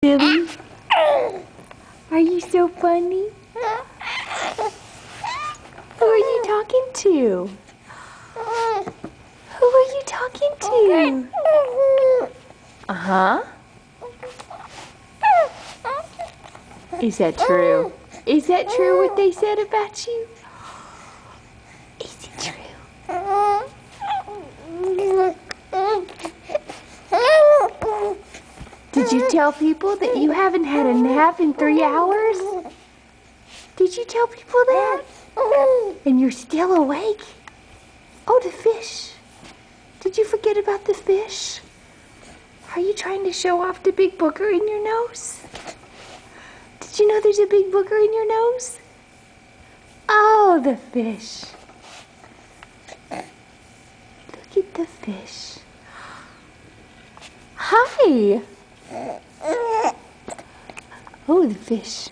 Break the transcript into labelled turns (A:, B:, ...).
A: Silly. Are you so funny? Who are you talking to? Who are you talking to? Uh-huh. Is that true? Is that true what they said about you? Is it true? Did you tell people that you haven't had a nap in 3 hours? Did you tell people that? And you're still awake? Oh, the fish. Did you forget about the fish? Are you trying to show off the big booger in your nose? Did you know there's a big booger in your nose? Oh, the fish. Look at the fish. Hi. Oh, the fish.